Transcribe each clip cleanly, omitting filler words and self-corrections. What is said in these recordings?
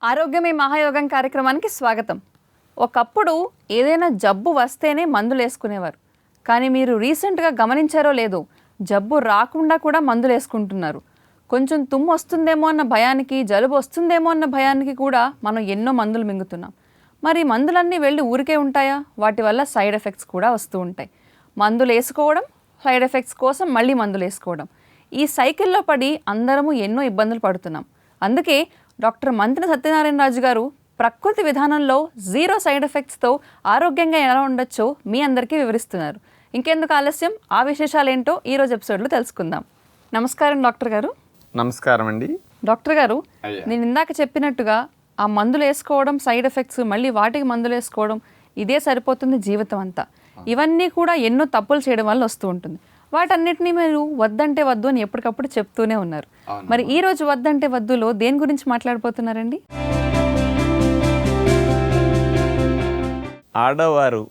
ఆరోగ్యమే మహాయోగం కార్యక్రమానికి స్వాగతం. ఒకప్పుడు ఏదైనా జబ్బు వస్తేనే మందులు వేసుకునేవారు. కానీ మీరు రీసెంట్గా గమనించారో లేదో, జబ్బు రాకుండా కూడా మందులు వేసుకుంటున్నారు. కొంచెం తుమ్ము వస్తుందేమో అన్న భయానికి, జలుబు వస్తుందేమో అన్న భయానికి కూడా మనం ఎన్నో మందులు మింగుతున్నాం. మరి మందులన్నీ వెళ్ళి ఊరికే ఉంటాయా? వాటి వల్ల సైడ్ ఎఫెక్ట్స్ కూడా వస్తూ ఉంటాయి. మందులు వేసుకోవడం, సైడ్ ఎఫెక్ట్స్ కోసం మళ్ళీ మందులు వేసుకోవడం, ఈ సైకిల్లో పడి అందరము ఎన్నో ఇబ్బందులు పడుతున్నాం. అందుకే డాక్టర్ మంత్రిన సత్యనారాయణ రాజు గారు ప్రకృతి విధానంలో జీరో సైడ్ ఎఫెక్ట్స్తో ఆరోగ్యంగా ఎలా ఉండొచ్చో మీ అందరికీ వివరిస్తున్నారు. ఇంకెందుకు ఆలస్యం, ఆ విశేషాలు ఏంటో ఈరోజు ఎపిసోడ్లో తెలుసుకుందాం. నమస్కారం డాక్టర్ గారు. నమస్కారం అండి. డాక్టర్ గారు, నేను ఇందాక చెప్పినట్టుగా ఆ మందులు వేసుకోవడం, సైడ్ ఎఫెక్ట్స్, మళ్ళీ వాటికి మందులు వేసుకోవడం, ఇదే సరిపోతుంది జీవితం అంతా. ఇవన్నీ కూడా ఎన్నో తప్పులు చేయడం వల్ల వస్తూ ఉంటుంది. వాటన్నిటినీ మీరు వద్దంటే వద్దు అని ఎప్పటికప్పుడు చెప్తూనే ఉన్నారు. మరి ఈ రోజు వద్దంటే వద్దులో దేని గురించి మాట్లాడిపోతున్నారండి? ఆడవారు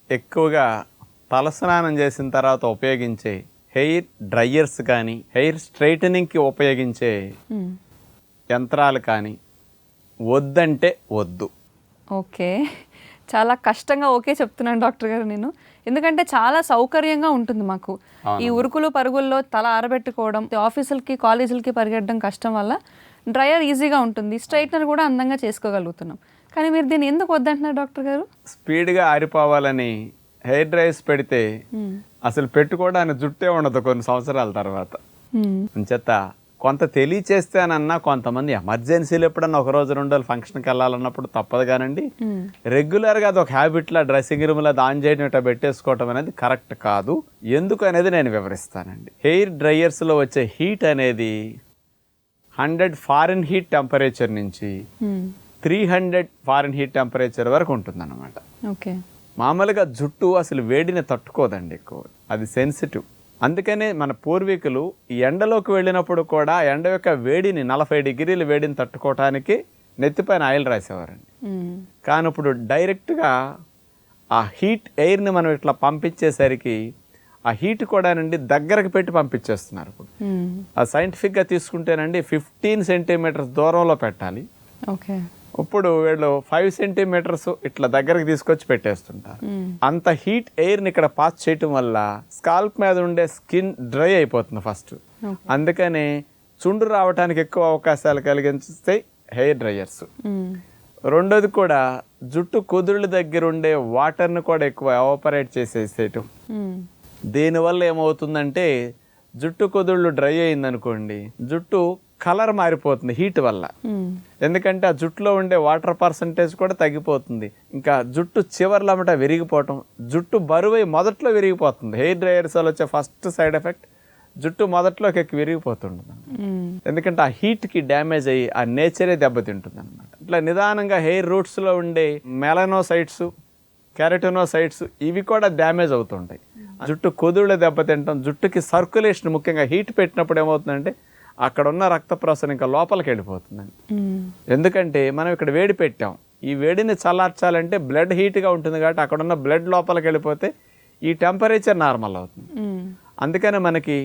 ఎక్కువగా తలస్నానం చేసిన తర్వాత ఉపయోగించే హెయిర్ డ్రైయర్స్ కానీ, హెయిర్ స్ట్రైటనింగ్కి ఉపయోగించే యంత్రాలు కానీ వద్దంటే వద్దు. ఓకే, చాలా కష్టంగా ఓకే చెప్తున్నాను డాక్టర్ గారు నేను. ఎందుకంటే చాలా సౌకర్యంగా ఉంటుంది మాకు. ఈ ఉరుకులు పరుగుల్లో తల ఆరబెట్టుకోవడం, ఆఫీసులకి కాలేజీలకి పరిగెట్టడం కష్టం వల్ల డ్రైయర్ ఈజీగా ఉంటుంది, స్ట్రైట్నర్ కూడా అందంగా చేసుకోగలుగుతున్నాం. కానీ మీరు దీన్ని ఎందుకు వద్దంటున్నారు డాక్టర్ గారు? స్పీడ్గా ఆరిపోవాలని హెయిర్ డ్రైయర్స్ పెడితే అసలు పెట్టుకోవడానికి జుట్టే ఉండదు కొన్ని సంవత్సరాల తర్వాత. అంచేత కొంత తెలియచేస్తానన్నా కొంతమంది ఎమర్జెన్సీలు ఎప్పుడన్నా ఒక రోజు 2 రోజులు ఫంక్షన్కి వెళ్ళాలన్నప్పుడు తప్పదు. కానండి రెగ్యులర్గా అది ఒక హ్యాబిట్లా డ్రెస్సింగ్ రూమ్లో ఆన్ చేయడం ఇట్లా పెట్టేసుకోవటం అనేది కరెక్ట్ కాదు. ఎందుకు అనేది నేను వివరిస్తానండి. హెయిర్ డ్రైయర్స్లో వచ్చే హీట్ అనేది 100 ఫారెన్హీట్ టెంపరేచర్ నుంచి 300 ఫారెన్హీట్ టెంపరేచర్ వరకు ఉంటుందన్నమాట. ఓకే, మామూలుగా జుట్టు అసలు వేడిని తట్టుకోదండి ఎక్కువ, అది సెన్సిటివ్. అందుకనే మన పూర్వీకులు ఎండలోకి వెళ్ళినప్పుడు కూడా ఎండ యొక్క వేడిని 40 డిగ్రీల వేడిని తట్టుకోవటానికి నెత్తిపైన ఆయిల్ రాసేవారండి. కానీ ఇప్పుడు డైరెక్ట్గా ఆ హీట్ ఎయిర్ని మనం ఇట్లా పంపించేసరికి ఆ హీట్ కూడా నండి దగ్గరకు పెట్టి పంపించేస్తున్నారు. ఇప్పుడు ఆ సైంటిఫిక్గా తీసుకుంటేనండి 15 సెంటీమీటర్స్ దూరంలో పెట్టాలి. ఓకే, ఇప్పుడు వీళ్ళు 5 సెంటీమీటర్స్ ఇట్లా దగ్గరకు తీసుకొచ్చి పెట్టేస్తుంటారు. అంత హీట్ ఎయిర్ని ఇక్కడ పాస్ చేయటం వల్ల స్కాల్ప్ మీద ఉండే స్కిన్ డ్రై అయిపోతుంది ఫస్ట్. అందుకని చుండ్రు రావడానికి ఎక్కువ అవకాశాలు కలిగిస్తాయి హెయిర్ డ్రైయర్స్. రెండోది కూడా జుట్టు కుదుళ్ళ దగ్గర ఉండే వాటర్ని కూడా ఎక్కువ ఎవాపరేట్ చేసేసేయటం. దీనివల్ల ఏమవుతుందంటే జుట్టు కుదుళ్ళు డ్రై అయిందనుకోండి, జుట్టు కలర్ మారిపోతుంది హీట్ వల్ల. ఎందుకంటే ఆ జుట్టులో ఉండే వాటర్ పర్సంటేజ్ కూడా తగ్గిపోతుంది. ఇంకా జుట్టు చివర్లమట విరిగిపోవటం, జుట్టు బరువై మొదట్లో విరిగిపోతుంది. హెయిర్ డ్రైయర్స్ వల్ల వచ్చే ఫస్ట్ సైడ్ ఎఫెక్ట్ జుట్టు మొదట్లోకి ఎక్కి విరిగిపోతుంటుంది. ఎందుకంటే ఆ హీట్కి డ్యామేజ్ అయ్యి ఆ నేచరే దెబ్బతింటుంది అనమాట. ఇట్లా నిదానంగా హెయిర్ రూట్స్లో ఉండే మెలనోసైట్స్, కెరటినోసైట్స్ ఇవి కూడా డ్యామేజ్ అవుతుంటాయి. జుట్టు కుదుళ్ళు దెబ్బతింటాం, జుట్టుకి సర్క్యులేషన్, ముఖ్యంగా హీట్ పెట్టినప్పుడు ఏమవుతుందంటే అక్కడ ఉన్న రక్త ప్రసరణ ఇంకా లోపలికి వెళ్ళిపోతుందండి. ఎందుకంటే మనం ఇక్కడ వేడి పెట్టాం, ఈ వేడిని చల్లార్చాలంటే బ్లడ్ హీట్గా ఉంటుంది కాబట్టి అక్కడ ఉన్న బ్లడ్ లోపలికి వెళ్ళిపోతే ఈ టెంపరేచర్ నార్మల్ అవుతుంది. అందుకని మనకి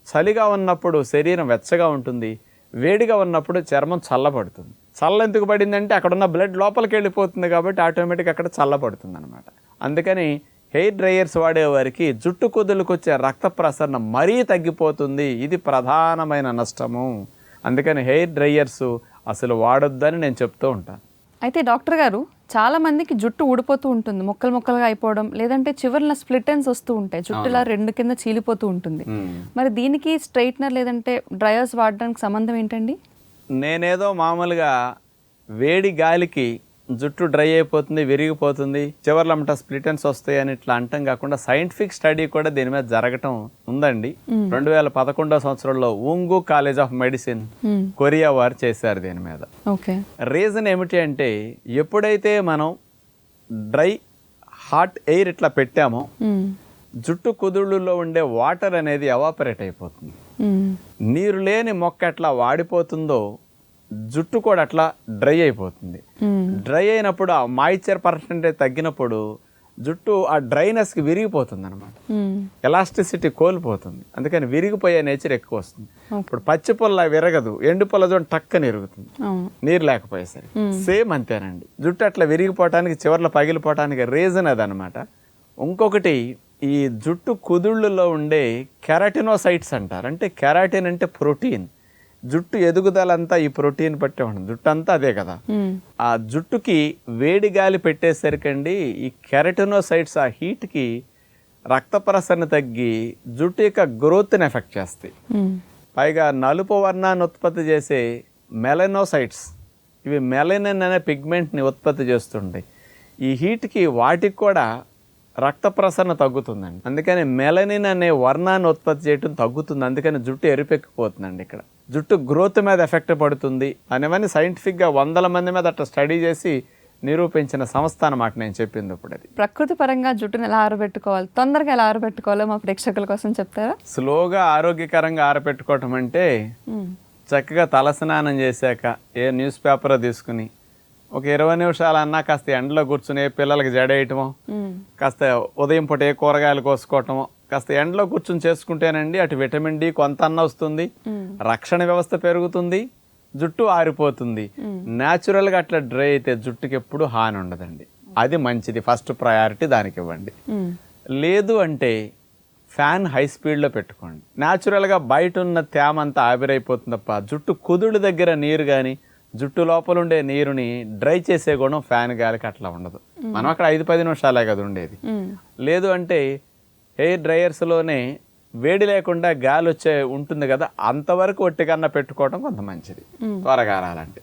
చలిగా ఉన్నప్పుడు శరీరం వెచ్చగా ఉంటుంది, వేడిగా ఉన్నప్పుడు చర్మం చల్లబడుతుంది. చల్ల ఎందుకు పడిందంటే అక్కడ ఉన్న బ్లడ్ లోపలికి వెళ్ళిపోతుంది కాబట్టి ఆటోమేటిక్గా అక్కడ చల్లబడుతుంది అనమాట. అందుకని హెయిర్ డ్రైయర్స్ వాడేవారికి జుట్టు కుదులకు వచ్చే రక్త ప్రసరణ మరీ తగ్గిపోతుంది. ఇది ప్రధానమైన నష్టము. అందుకని హెయిర్ డ్రైయర్స్ అసలు వాడొద్దని నేను చెప్తూ ఉంటాను. అయితే డాక్టర్ గారు, చాలా మందికి జుట్టు ఊడిపోతూ ఉంటుంది, ముక్కలు ముక్కలుగా అయిపోవడం, లేదంటే చివరిన స్ప్లిట్ ఎండ్స్ వస్తూ ఉంటాయి, జుట్టులా 2 కింద చీలిపోతూ ఉంటుంది. మరి దీనికి స్ట్రైట్నర్ లేదంటే డ్రైయర్స్ వాడడానికి సంబంధం ఏంటండి? నేనేదో మామూలుగా వేడి గాలికి జుట్టు డ్రై అయిపోతుంది, విరిగిపోతుంది, చివర్లమ్మట స్ప్లిటెన్స్ వస్తాయి అని ఇట్లా అంటాం కాకుండా సైంటిఫిక్ స్టడీ కూడా దీని మీద జరగటం ఉందండి. 2011 సంవత్సరంలో వుంగు కాలేజ్ ఆఫ్ మెడిసిన్ కొరియా వారు చేశారు దీని మీద. రీజన్ ఏమిటి అంటే ఎప్పుడైతే మనం డ్రై హాట్ ఎయిర్ ఇట్లా పెట్టామో జుట్టు కుదుళ్ళలో ఉండే వాటర్ అనేది ఎవాపరేట్ అయిపోతుంది. నీరు లేని మొక్క ఎట్లా వాడిపోతుందో జుట్టు కూడా అట్లా డ్రై అయిపోతుంది. డ్రై అయినప్పుడు ఆ మాయిశ్చర్ పర్సెంటేజ్ తగ్గినప్పుడు జుట్టు ఆ డ్రైనెస్కి విరిగిపోతుంది అనమాట, ఎలాస్టిసిటీ కోల్పోతుంది. అందుకని విరిగిపోయే నేచర్ ఎక్కువ వస్తుంది. ఇప్పుడు పచ్చి పుల్ల విరగదు, ఎండు పుల్ల చూడండి టక్కని విరుగుతుంది నీరు లేకపోయేసరికి. సేమ్ అంతేనండి, జుట్టు అట్లా విరిగిపోవటానికి చివర్లో పగిలిపోవటానికి రీజన్ అదనమాట. ఇంకొకటి ఈ జుట్టు కుదుళ్ళలో ఉండే కెరాటినోసైట్స్ అంటారు. అంటే కెరాటిన్ అంటే ప్రోటీన్, జుట్టు ఎదుగుదలంతా ఈ ప్రోటీన్ బట్టే ఉంటుంది. జుట్టు అంతా అదే కదా. ఆ జుట్టుకి వేడి గాలి పెట్టేసరికండి ఈ కెరటినోసైట్స్ ఆ హీట్కి రక్త ప్రసరణ తగ్గి జుట్టు యొక్క గ్రోత్ని ఎఫెక్ట్ చేస్తాయి. పైగా నలుపు వర్ణాన్ని ఉత్పత్తి చేసే మెలనోసైట్స్, ఇవి మెలనిన్ అనే పిగ్మెంట్ని ఉత్పత్తి చేస్తుంటాయి. ఈ హీట్కి వాటికి కూడా రక్త ప్రసరణ తగ్గుతుందండి. అందుకని మెలనిన్ అనే వర్ణాన్ని ఉత్పత్తి చేయడం తగ్గుతుంది. అందుకని జుట్టు ఎరుపెక్కిపోతుందండి. ఇక్కడ జుట్టు గ్రోత్ మీద ఎఫెక్ట్ పడుతుంది అనేవన్నీ సైంటిఫిక్గా 100 మంది మీద అట్లా స్టడీ చేసి నిరూపించిన సంస్థ అన్నమాట నేను చెప్పింది. ఇప్పుడు అది ప్రకృతి పరంగా జుట్టుని ఎలా ఆరబెట్టుకోవాలి, తొందరగా ఎలా ఆరబెట్టుకోవాలో మా ప్రేక్షకుల కోసం చెప్తారా? స్లోగా ఆరోగ్యకరంగా ఆరబెట్టుకోవటం అంటే చక్కగా తలస్నానం చేశాక ఏ న్యూస్ పేపర్ తీసుకుని ఒక 20 నిమిషాలన్నా కాస్త ఎండలో కూర్చుని పిల్లలకి జడేయటమో, కాస్త ఉదయం పూట ఏ కూరగాయలు కోసుకోవటమో కాస్త ఎండలో కూర్చుని చేసుకుంటేనండి అటు విటమిన్ డి కొంత అన్న వస్తుంది, రక్షణ వ్యవస్థ పెరుగుతుంది, జుట్టు ఆరిపోతుంది. న్యాచురల్గా అట్లా డ్రై అయితే జుట్టుకి ఎప్పుడు హాని ఉండదండి. అది మంచిది, ఫస్ట్ ప్రయారిటీ దానికి ఇవ్వండి. లేదు అంటే ఫ్యాన్ హై స్పీడ్లో పెట్టుకోండి. న్యాచురల్గా బయట ఉన్న తేమ అంతా ఆవిరైపోతుంది తప్ప జుట్టు కుదుడు దగ్గర నీరు కానీ జుట్టు లోపల ఉండే నీరుని డ్రై చేసే గుణం ఫ్యాన్ గాలికి అట్లా ఉండదు. మనం అక్కడ 5-10 నిమిషాలే కదా ఉండేది. లేదు అంటే హెయిర్ డ్రయర్స్లోనే వేడి లేకుండా గాలి వచ్చే ఉంటుంది కదా, అంతవరకు ఒట్టికన్నా పెట్టుకోవడం కొంత మంచిది త్వరగా రాలంటే.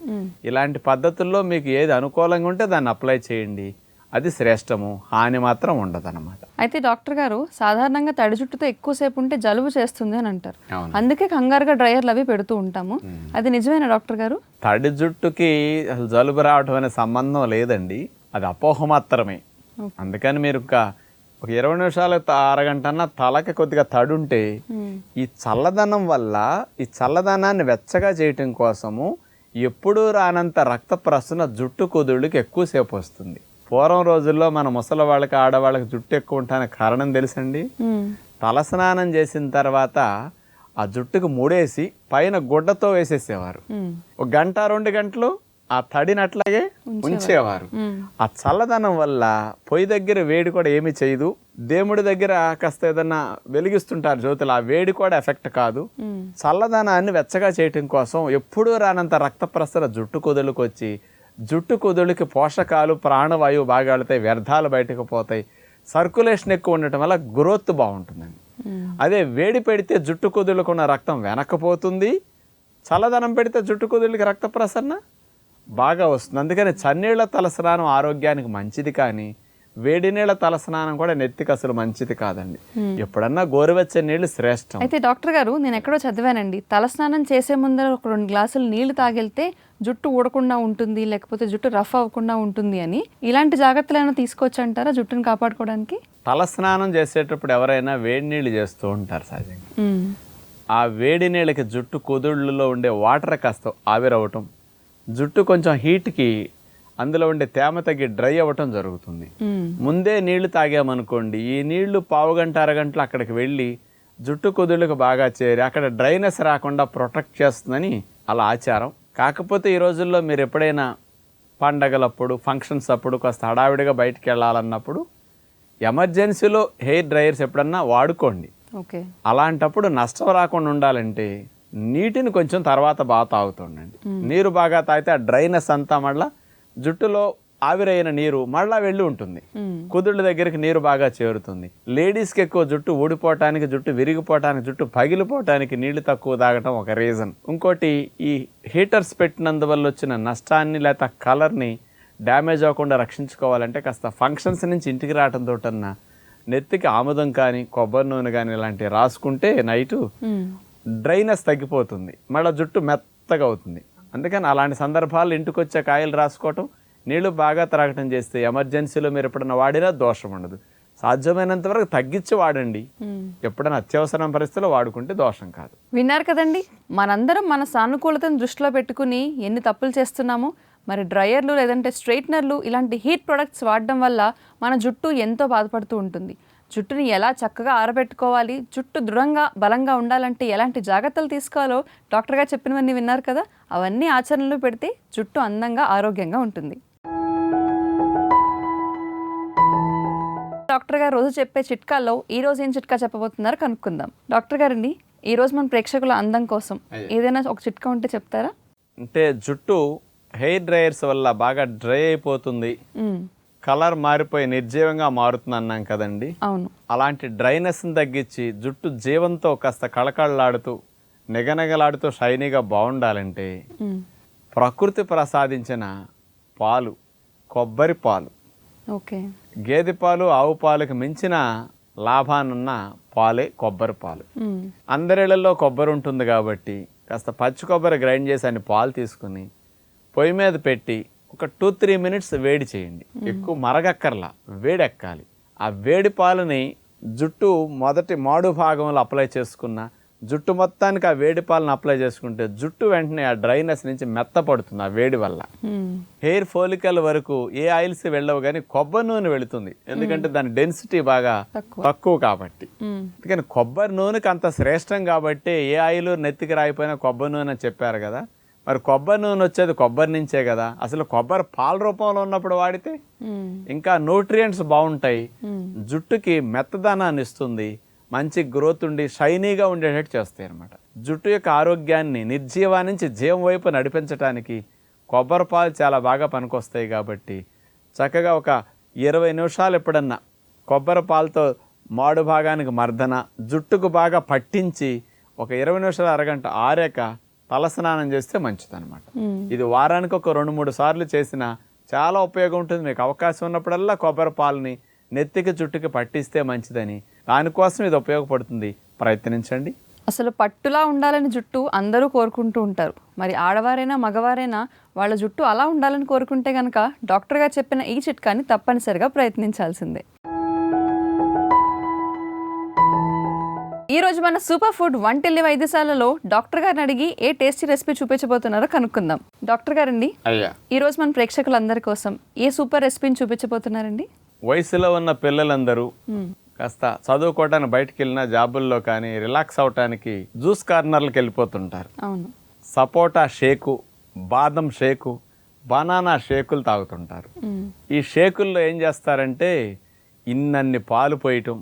ఇలాంటి పద్ధతుల్లో మీకు ఏది అనుకూలంగా ఉంటే దాన్ని అప్లై చేయండి, అది శ్రేష్టము, హాని మాత్రం ఉండదు అనమాట. అయితే డాక్టర్ గారు సాధారణంగా తడి జుట్టుతో ఎక్కువసేపు ఉంటే జలుబు చేస్తుంది అని అంటారు, అందుకే కంగారుగా డ్రైయర్లు అవి పెడుతూ ఉంటాము. అది నిజమేనా డాక్టర్ గారు? తడి జుట్టుకి అసలు జలుబు రావడం అనే సంబంధం లేదండి, అది అపోహ మాత్రమే. అందుకని మీరు ఒక 20 నిమిషాలు అరగంటన్నా తలకి కొద్దిగా తడుంటే ఈ చల్లదనం వల్ల ఈ చల్లదనాన్ని వెచ్చగా చేయటం కోసము ఎప్పుడూ రానంత రక్త ప్రసరణ జుట్టు కుదుళ్ళకి ఎక్కువసేపు వస్తుంది. పూర్వం రోజుల్లో మన ముసలి వాళ్ళకి ఆడవాళ్ళకి జుట్టు ఎక్కువ ఉంటానికి కారణం తెలుసండి. తలస్నానం చేసిన తర్వాత ఆ జుట్టుకు ముడేసి పైన గుడ్డతో వేసేసేవారు. 1-2 గంటలు ఆ తడిని అట్లాగే ఉంచేవారు. ఆ చల్లదనం వల్ల పొయ్యి దగ్గర వేడి కూడా ఏమి చేయదు, దేవుడి దగ్గర కాస్త ఏదన్నా వెలిగిస్తుంటారు జ్యోతులు, ఆ వేడి కూడా ఎఫెక్ట్ కాదు. చల్లదనాన్ని వెచ్చగా చేయటం కోసం ఎప్పుడూ రానంత రక్త ప్రసరణ జుట్టు కుదుళ్ళకి వచ్చి జుట్టు కుదుళ్ళకి పోషకాలు ప్రాణవాయువు బాగా వెళ్తాయి, వ్యర్థాలు బయటకు పోతాయి, సర్క్యులేషన్ ఎక్కువ ఉండటం వల్ల గ్రోత్ బాగుంటుందండి. అదే వేడి పెడితే జుట్టు కుదుళ్ళకు ఉన్న రక్తం వెనక్కిపోతుంది, చల్లదనం పెడితే జుట్టు కుదుళ్ళకి రక్త ప్రసరణ బాగా వస్తుంది. అందుకని చన్నీళ్ళ తలస్నానం ఆరోగ్యానికి మంచిది, కానీ వేడి నీళ్ళ తలస్నానం కూడా నెత్తికి అసలు మంచిది కాదండి. ఎప్పుడన్నా గోరువెచ్చని నీళ్ళు శ్రేష్టం. అయితే డాక్టర్ గారు నేను ఎక్కడో చదివానండి, తలస్నానం చేసే ముందర ఒక 2 గ్లాసులు నీళ్లు తాగితే జుట్టు ఊడకుండా ఉంటుంది, లేకపోతే జుట్టు రఫ్ అవ్వకుండా ఉంటుంది అని. ఇలాంటి జాగ్రత్తలు ఏమైనా తీసుకోవచ్చు అంటారా జుట్టును కాపాడుకోవడానికి? తలస్నానం చేసేటప్పుడు ఎవరైనా వేడి నీళ్ళు చేస్తూ ఉంటారు సహజంగా. ఆ వేడి నీళ్ళకి జుట్టు కుదుళ్ళలో ఉండే వాటర్ కాస్త ఆవిరవటం, జుట్టు కొంచెం హీట్కి అందులో ఉండే తేమ తగ్గి డ్రై అవ్వటం జరుగుతుంది. ముందే నీళ్లు తాగామనుకోండి, ఈ నీళ్లు 1/2 గంట 1/2 గంటలు అక్కడికి వెళ్ళి జుట్టు కుదుళ్ళకు బాగా చేరి అక్కడ డ్రైనెస్ రాకుండా ప్రొటెక్ట్ చేస్తుందని అలా ఆచారం. కాకపోతే ఈ రోజుల్లో మీరు ఎప్పుడైనా పండగలప్పుడు ఫంక్షన్స్ అప్పుడు కాస్త హడావిడిగా బయటికి వెళ్ళాలన్నప్పుడు ఎమర్జెన్సీలో హెయిర్ డ్రైయర్స్ ఎప్పుడన్నా వాడుకోండి. అలాంటప్పుడు నష్టం రాకుండా ఉండాలంటే నీటిని కొంచెం తర్వాత బాగా తాగుతుండండి. నీరు బాగా తాగితే ఆ డ్రైనెస్ అంతా మళ్ళీ జుట్టులో ఆవిరైన నీరు మళ్ళా వెళ్ళి ఉంటుంది, కుదుళ్ళ దగ్గరికి నీరు బాగా చేరుతుంది. లేడీస్కి ఎక్కువ జుట్టు ఊడిపోవటానికి, జుట్టు విరిగిపోవటానికి, జుట్టు పగిలిపోవటానికి నీళ్లు తక్కువ తాగటం ఒక రీజన్. ఇంకోటి ఈ హీటర్స్ పెట్టినందువల్ల వచ్చిన నష్టాన్ని లేదా కలర్ని డ్యామేజ్ అవ్వకుండా రక్షించుకోవాలంటే కాస్త ఫంక్షన్స్ నుంచి ఇంటికి రావటంతో నెత్తికి ఆముదం కానీ కొబ్బరి నూనె కానీ ఇలాంటివి రాసుకుంటే నైటు డ్రైనెస్ తగ్గిపోతుంది, మళ్ళీ జుట్టు మెత్తగా అవుతుంది. అందుకని అలాంటి సందర్భాలు ఇంటికి వచ్చే కాయలు రాసుకోవటం, నీళ్లు బాగా త్రాగటం చేస్తే ఎమర్జెన్సీలో మీరు ఎప్పుడన్నా వాడినా దోషం ఉండదు. సాధ్యమైనంత వరకు తగ్గించి వాడండి, ఎప్పుడైనా అత్యవసరం పరిస్థితుల్లో వాడుకుంటే దోషం కాదు. విన్నారు కదండి, మనందరం మన సానుకూలతను దృష్టిలో పెట్టుకుని ఎన్ని తప్పులు చేస్తున్నామో మరి డ్రయర్లు లేదంటే స్ట్రైట్నర్లు ఇలాంటి హీట్ ప్రొడక్ట్స్ వాడడం వల్ల మన జుట్టు ఎంతో బాధపడుతూ ఉంటుంది. జుట్టుని ఎలా చక్కగా ఆరబెట్టుకోవాలి, జుట్టు దృఢంగా బలంగా ఉండాలంటే ఎలాంటి జాగ్రత్తలు తీసుకోవాలో డాక్టర్ గారు చెప్పినవన్నీ విన్నారు కదా. అవన్నీ ఆచరణలో పెడితే జుట్టు అందంగా ఆరోగ్యంగా ఉంటుంది. డాక్టర్ గారు రోజు చెప్పే చిట్కాల్లో ఈ రోజు ఏం చిట్కా చెప్పబోతున్నారో కనుక్కుందాం. డాక్టర్ గారండి, ఈ రోజు మన ప్రేక్షకుల అందం కోసం ఏదైనా ఒక చిట్కా ఉంటే చెప్తారా? అంటే జుట్టు హెయిర్ డ్రైయర్స్ వల్ల బాగా డ్రై అయిపోతుంది, కలర్ మారిపోయి నిర్జీవంగా మారుతుంది అన్నాం కదండి. అవును. అలాంటి డ్రైనెస్ని తగ్గించి జుట్టు జీవంతో కాస్త కళకళలాడుతూ నిగనగలాడుతూ షైనీగా బాగుండాలంటే ప్రకృతి ప్రసాదించిన పాలు, కొబ్బరి పాలు, ఓకే, గేదె పాలు, ఆవు పాలకు మించిన లాభానున్న పాలే కొబ్బరి పాలు. అందరిళ్లలో కొబ్బరి ఉంటుంది కాబట్టి కాస్త పచ్చి కొబ్బరి గ్రైండ్ చేసి అన్ని పాలు తీసుకుని పొయ్యి మీద పెట్టి ఒక 2-3 మినిట్స్ వేడి చేయండి. ఎక్కువ మరగక్కర్లా, వేడెక్కాలి. ఆ వేడి పాలని జుట్టు మొదటి మాడు భాగంలో అప్లై చేసుకున్న జుట్టు మొత్తానికి ఆ వేడి పాలను అప్లై చేసుకుంటే జుట్టు వెంటనే ఆ డ్రైనెస్ నుంచి మెత్తపడుతుంది ఆ వేడి వల్ల. హెయిర్ ఫోలికల్ వరకు ఏ ఆయిల్స్ వెళ్ళవు, కానీ కొబ్బరి నూనె వెళుతుంది. ఎందుకంటే దాని డెన్సిటీ బాగా తక్కువ కాబట్టి. అందుకని కొబ్బరి నూనెకి అంత శ్రేష్టం కాబట్టి ఏ ఆయిల్ నెత్తికి రాయిపోయినా కొబ్బరి నూనె అని చెప్పారు కదా. మరి కొబ్బరి నూనె వచ్చేది కొబ్బరి నుంచే కదా. అసలు కొబ్బరి పాల రూపంలో ఉన్నప్పుడు వాడితే ఇంకా న్యూట్రియంట్స్ బాగుంటాయి, జుట్టుకి మెత్తదనాన్ని ఇస్తుంది, మంచి గ్రోత్ ఉండి షైనీగా ఉండేటట్టు చేస్తాయి అన్నమాట. జుట్టు యొక్క ఆరోగ్యాన్ని నిర్జీవా నుంచి జీవం వైపు నడిపించడానికి కొబ్బరి పాలు చాలా బాగా పనికొస్తాయి. కాబట్టి చక్కగా ఒక 20 నిమిషాలు ఎప్పుడన్నా కొబ్బరి పాలతో మాడు భాగానికి మర్దన, జుట్టుకు బాగా పట్టించి ఒక 20 నిమిషాలు అరగంట ఆరాక తలస్నానం చేస్తే మంచిదన్నమాట. ఇది వారానికి ఒక 2-3 సార్లు చేసినా చాలా ఉపయోగం ఉంటుంది. మీకు అవకాశం ఉన్నప్పుడల్లా కొబ్బరి పాలని నెత్తికి జుట్టుకి పట్టిస్తే మంచిదని, దానికోసం ఇది ఉపయోగపడుతుంది. ప్రయత్నించండి. అసలు పట్టులా ఉండాలని జుట్టు అందరూ కోరుకుంటూ ఉంటారు. మరి ఆడవారైనా మగవారైనా వాళ్ళ జుట్టు అలా ఉండాలని కోరుకుంటే కనుక డాక్టర్ గారు చెప్పిన ఈ చిట్కాని తప్పనిసరిగా ప్రయత్నించాల్సిందే. ఈ రోజు మన సూపర్ ఫుడ్ వంటిల్లి వైద్యశాలలో డాక్టర్ గారిని అడిగి ఏ టేస్టీ రెసిపీ చూపించబోతున్నారో కనుక్కుందాం. డాక్టర్ గారండి, ఈ రోజు మన ప్రేక్షకులందరి కోసం ఏ సూపర్ రెసిపీని చూపించబోతున్నారండి? వయసులో ఉన్న పిల్లలందరూ కాస్త చదువుకోవడానికి బయటకు వెళ్ళినా జాబుల్లో కానీ రిలాక్స్ అవటానికి జ్యూస్ కార్నర్లకు వెళ్ళిపోతుంటారు. అవును. సపోటా షేకు, బాదం షేకు, బనానా షేకులు తాగుతుంటారు. ఈ షేకుల్లో ఏం చేస్తారంటే ఇన్నన్ని పాలు పోయటం,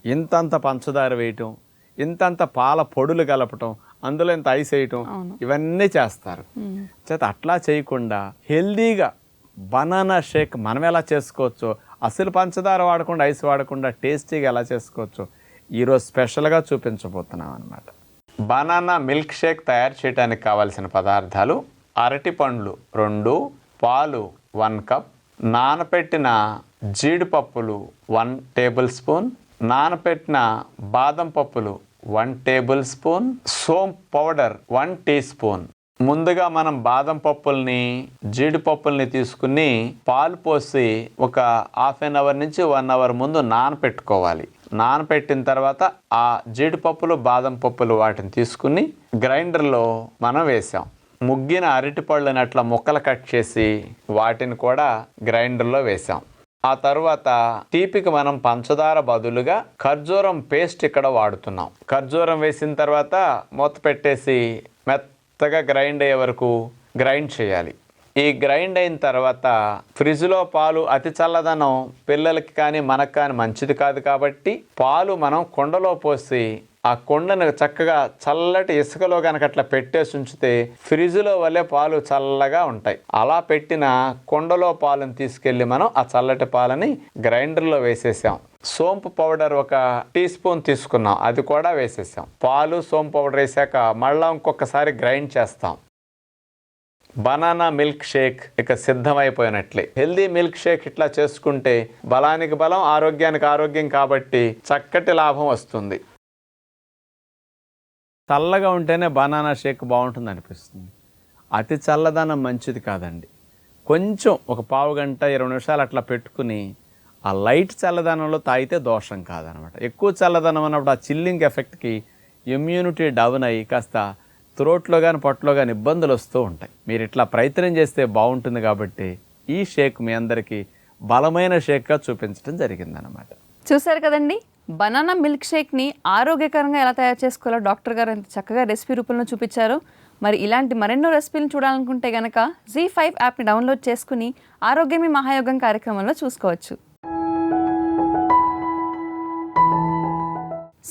ఇంతంత పంచదార వేయటం, ఇంతంత పాల పొడులు కలపటం, అందులో ఇంత ఐస్ వేయటం, ఇవన్నీ చేస్తారు. చేత అట్లా చేయకుండా హెల్దీగా బనానా షేక్ మనం ఎలా చేసుకోవచ్చో, అసలు పంచదార వాడకుండా ఐస్ వాడకుండా టేస్టీగా ఎలా చేసుకోవచ్చో ఈరోజు స్పెషల్గా చూపించబోతున్నాం అన్నమాట. బనానా మిల్క్ షేక్ తయారు చేయడానికి కావాల్సిన పదార్థాలు: అరటి పండ్లు 2, పాలు 1 కప్, నానపెట్టిన జీడిపప్పులు 1 టేబుల్ స్పూన్, నానపెట్టిన బాదం పప్పులు 1 టేబుల్ స్పూన్, సోంపు పౌడర్ 1 టీ స్పూన్. ముందుగా మనం బాదం పప్పుల్ని, జీడిపప్పుల్ని తీసుకుని పాలు పోసి ఒక 1/2 అవర్ నుంచి 1 అవర్ ముందు నానపెట్టుకోవాలి. నానపెట్టిన తర్వాత ఆ జీడిపప్పులు, బాదం పప్పులు వాటిని తీసుకుని గ్రైండర్లో మనం వేసాం. ముగ్గిన అరటి పళ్ళని అట్లా ముక్కలు కట్ చేసి వాటిని కూడా గ్రైండర్లో వేసాం. ఆ తర్వాత తీపికి మనం పంచదార బదులుగా ఖర్జూరం పేస్ట్ ఇక్కడ వాడుతున్నాం. ఖర్జూరం వేసిన తర్వాత మూత పెట్టేసి మెత్తగా గ్రైండ్ అయ్యే వరకు గ్రైండ్ చేయాలి. ఈ గ్రైండ్ అయిన తర్వాత ఫ్రిడ్జ్లో పాలు అతి చల్లదనం పిల్లలకి కానీ మనకు కానీ మంచిది కాదు కాబట్టి పాలు మనం కుండలో పోసి ఆ కుండను చక్కగా చల్లటి ఇసుకలో కనుక అట్లా పెట్టేసి ఉంచితే ఫ్రిడ్జ్లో వల్లే పాలు చల్లగా ఉంటాయి. అలా పెట్టిన కుండలో పాలను తీసుకెళ్ళి మనం ఆ చల్లటి పాలని గ్రైండర్లో వేసేసాం. సోంపు పౌడర్ 1 టీ స్పూన్ తీసుకున్నాం, అది కూడా వేసేసాం. పాలు, సోంపు పౌడర్ వేసాక మళ్ళీ ఇంకొకసారి గ్రైండ్ చేస్తాం. బనానా మిల్క్ షేక్ ఇక సిద్ధమైపోయినట్లే. హెల్దీ మిల్క్ షేక్ ఇట్లా చేసుకుంటే బలానికి బలం, ఆరోగ్యానికి ఆరోగ్యం కాబట్టి చక్కటి లాభం వస్తుంది. చల్లగా ఉంటేనే బనానా షేక్ బాగుంటుంది అనిపిస్తుంది. అతి చల్లదనం మంచిది కాదండి. కొంచెం ఒక పావు గంట 20 నిమిషాలు అట్లా పెట్టుకుని ఆ లైట్ చల్లదనంలో తాగితే దోషం కాదనమాట. ఎక్కువ చల్లదనం అన్నప్పుడు ఆ చిల్లింగ్ ఎఫెక్ట్కి ఇమ్యూనిటీ డౌన్ అయ్యి కాస్త త్రోట్లో కానీ పొట్టలో కానీ ఇబ్బందులు వస్తూ ఉంటాయి. మీరు ఇట్లా ప్రయత్నం చేస్తే బాగుంటుంది కాబట్టి ఈ షేక్ మీ అందరికీ బలమైన షేక్గా చూపించడం జరిగిందనమాట. చూశారు కదండి, బనానా మిల్క్ షేక్ని ఆరోగ్యకరంగా ఎలా తయారు చేసుకోవాలో డాక్టర్ గారు ఎంత చక్కగా రెసిపీ రూపంలో చూపించారు. మరి ఇలాంటి మరెన్నో రెసిపీలు చూడాలనుకుంటే గనక Z5 యాప్ని డౌన్లోడ్ చేసుకుని ఆరోగ్యమే మహాయోగం కార్యక్రమంలో చూసుకోవచ్చు.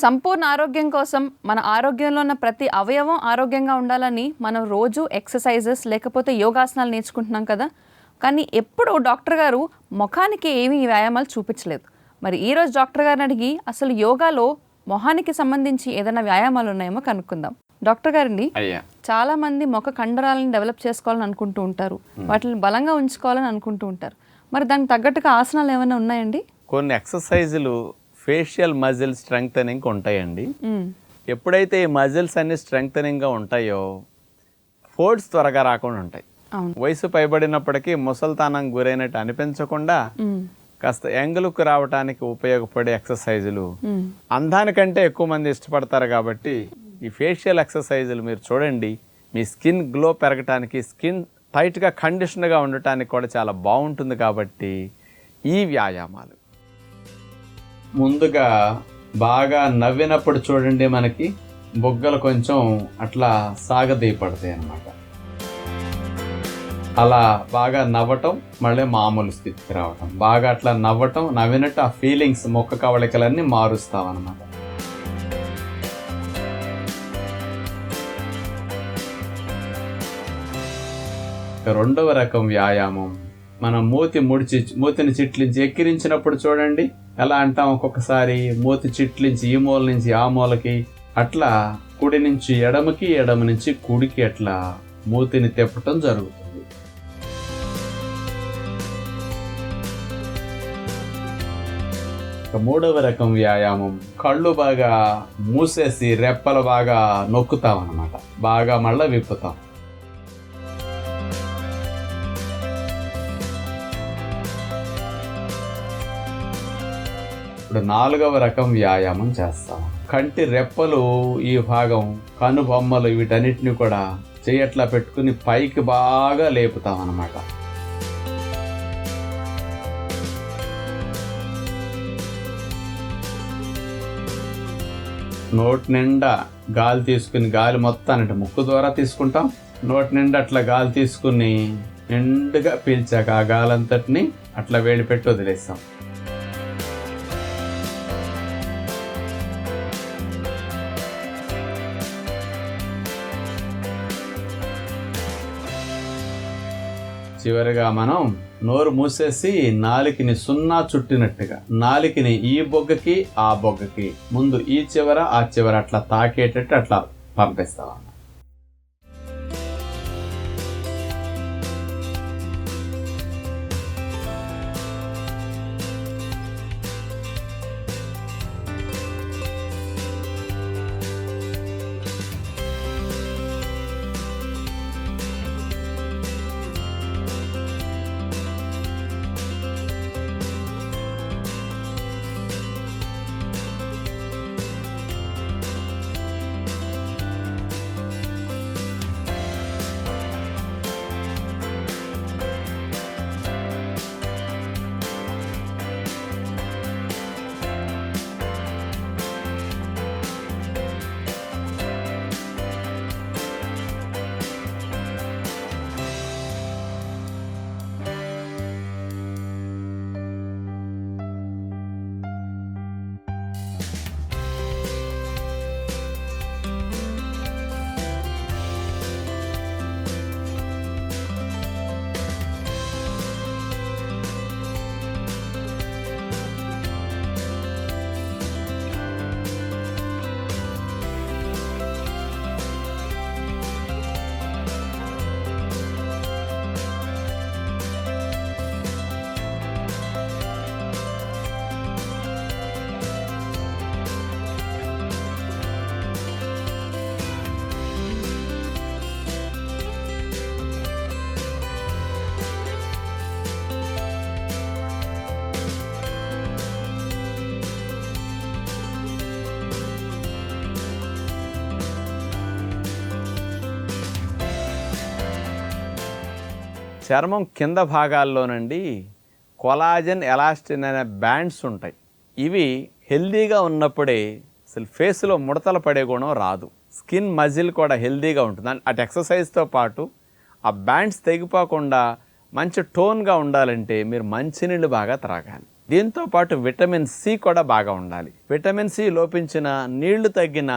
సంపూర్ణ ఆరోగ్యం కోసం మన ఆరోగ్యంలో ఉన్న ప్రతి అవయవం ఆరోగ్యంగా ఉండాలని మనం రోజు ఎక్సర్సైజెస్ లేకపోతే యోగాసనాలు నేర్చుకుంటున్నాం కదా. కానీ ఎప్పుడు డాక్టర్ గారు ముఖానికి ఏమీ వ్యాయామాలు చూపించలేదు. మరి ఈరోజు డాక్టర్ గారిని అడిగి అసలు యోగాలో మొహానికి సంబంధించి ఏదైనా వ్యాయామాలు ఉన్నాయేమో కనుక్కుందాం. డాక్టర్ గారండి, చాలా మంది ముఖ కండరాలను డెవలప్ చేసుకోవాలని అనుకుంటూ ఉంటారు, వాటిని బలంగా ఉంచుకోవాలని అనుకుంటూ ఉంటారు. మరి దానికి తగ్గట్టుగా ఆసనాలు ఏమైనా ఉన్నాయండి? కొన్ని ఎక్సర్సైజులు ఫేషియల్ మజిల్ స్ట్రెంగ్తనింగ్ ఉంటాయండి. ఎప్పుడైతే ఈ మజిల్స్ అన్ని స్ట్రెంగ్తనింగ్గా ఉంటాయో ఫోల్డ్స్ త్వరగా రాకుండా ఉంటాయి. వయసు పైబడినప్పటికీ ముసల్తానం గురైనట్టు అనిపించకుండా కాస్త యంగులకు రావడానికి ఉపయోగపడే ఎక్సర్సైజులు అందానికంటే ఎక్కువ మంది ఇష్టపడతారు. కాబట్టి ఈ ఫేషియల్ ఎక్సర్సైజులు మీరు చూడండి, మీ స్కిన్ గ్లో పెరగటానికి, స్కిన్ టైట్గా కండిషన్గా ఉండటానికి కూడా చాలా బాగుంటుంది. కాబట్టి ఈ వ్యాయామాలు ముందుగా బాగా నవ్వినప్పుడు చూడండి, మనకి బొగ్గలు కొంచెం అట్లా సాగదీయపడతాయి అన్నమాట. అలా బాగా నవ్వటం, మళ్ళీ మామూలు స్థితికి రావటం, బాగా అట్లా నవ్వటం, నవ్వినట్టు ఆ ఫీలింగ్స్ మొక్క కవళికలన్నీ మారుస్తాం అన్నమాట. రెండవ రకం వ్యాయామం, మనం మూతిని చిట్లించి ఎక్కిరించినప్పుడు చూడండి ఎలా అంటాం, ఒక్కొక్కసారి మూతి చిట్లించి ఈ మూల నుంచి ఆ మూలకి, అట్లా కుడి నుంచి ఎడమకి, ఎడమ నుంచి కుడికి అట్లా మూతిని తిప్పటం జరుగుతుంది. మూడవ రకం వ్యాయామం, కళ్ళు బాగా మూసేసి రెప్పలు బాగా నొక్కుతాం అన్నమాట, బాగా మళ్ళా విప్పుతాం. ఇప్పుడు నాలుగవ రకం వ్యాయామం చేస్తాం. కంటి రెప్పలు, ఈ భాగం, కనుబొమ్మలు, వీటన్నిటిని కూడా చెయ్యట్లా పెట్టుకుని పైకి బాగా లేపుతాం అన్నమాట. నోటి నిండా గాలి తీసుకుని, గాలి మొత్తాన్ని ముక్కు ద్వారా తీసుకుంటాం, నోటి నిండా అట్లా గాలి తీసుకుని నిండుగా పీల్చాక ఆ గాలంతటిని అట్లా వేడి పెట్టి వదిలేస్తాం. చివరిగా మనం నోరు మూసేసి నాలికని సున్నా చుట్టినట్టుగా, నాలికని ఈ బొగ్గకి ఆ బొగ్గకి, ముందు ఈ చివర ఆ చివర అట్లా తాకేటట్టు అట్లా పంపిస్తాం. చర్మం కింద భాగాల్లోనండి కొలాజన్, ఎలాస్టిన్ అనే బ్యాండ్స్ ఉంటాయి. ఇవి హెల్దీగా ఉన్నప్పుడే అసలు ఫేస్లో ముడతలు పడే గుణం రాదు. స్కిన్ మజిల్ కూడా హెల్దీగా ఉంటుంది. అటు ఎక్సర్సైజ్తో పాటు ఆ బ్యాండ్స్ తెగిపోకుండా మంచి టోన్గా ఉండాలంటే మీరు మంచినీళ్ళు బాగా త్రాగాలి. దీంతో పాటు విటమిన్ సి కూడా బాగా ఉండాలి. విటమిన్ సి లోపించిన, నీళ్లు తగ్గిన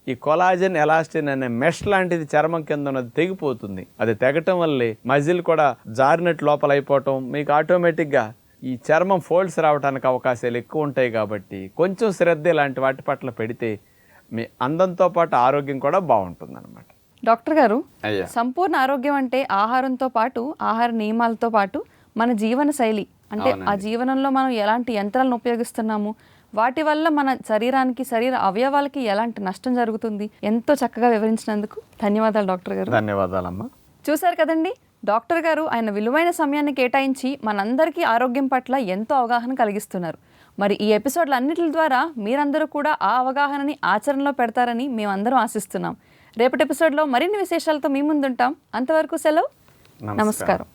ఈ కొలాజన్, ఎలాస్టిన్ అనే మెష్ లాంటిది చర్మం కింద ఉన్నది తెగిపోతుంది. అది తెగటం వల్లే మజిల్ కూడా జారినట్టు లోపల అయిపోవటం, మీకు ఆటోమేటిక్గా ఈ చర్మం ఫోల్డ్స్ రావడానికి అవకాశాలు ఎక్కువ ఉంటాయి. కాబట్టి కొంచెం శ్రద్ధ ఇలాంటి వాటి పట్ల పెడితే మీ అందంతో పాటు ఆరోగ్యం కూడా బాగుంటుంది అనమాట. డాక్టర్ గారు, అయ్యా, సంపూర్ణ ఆరోగ్యం అంటే ఆహారంతో పాటు, ఆహార నియమాలతో పాటు మన జీవన శైలి అంటే ఆ జీవనంలో మనం ఎలాంటి యంత్రాలను ఉపయోగిస్తున్నాము, వాటి వల్ల మన శరీరానికి, శరీర అవయవాలకి ఎలాంటి నష్టం జరుగుతుంది, ఎంతో చక్కగా వివరించినందుకు ధన్యవాదాలు డాక్టర్ గారు. ధన్యవాదాలమ్మా. చూశారు కదండి, డాక్టర్ గారు ఆయన విలువైన సమయాన్ని కేటాయించి మనందరికీ ఆరోగ్యం పట్ల ఎంతో అవగాహన కలిగిస్తున్నారు. మరి ఈ ఎపిసోడ్ల అన్నిటి ద్వారా మీరందరూ కూడా ఆ అవగాహనని ఆచరణలో పెడతారని మేమందరం ఆశిస్తున్నాం. రేపటి ఎపిసోడ్లో మరిన్ని విశేషాలతో మీ ముందుంటాం. అంతవరకు సెలవు. నమస్కారం.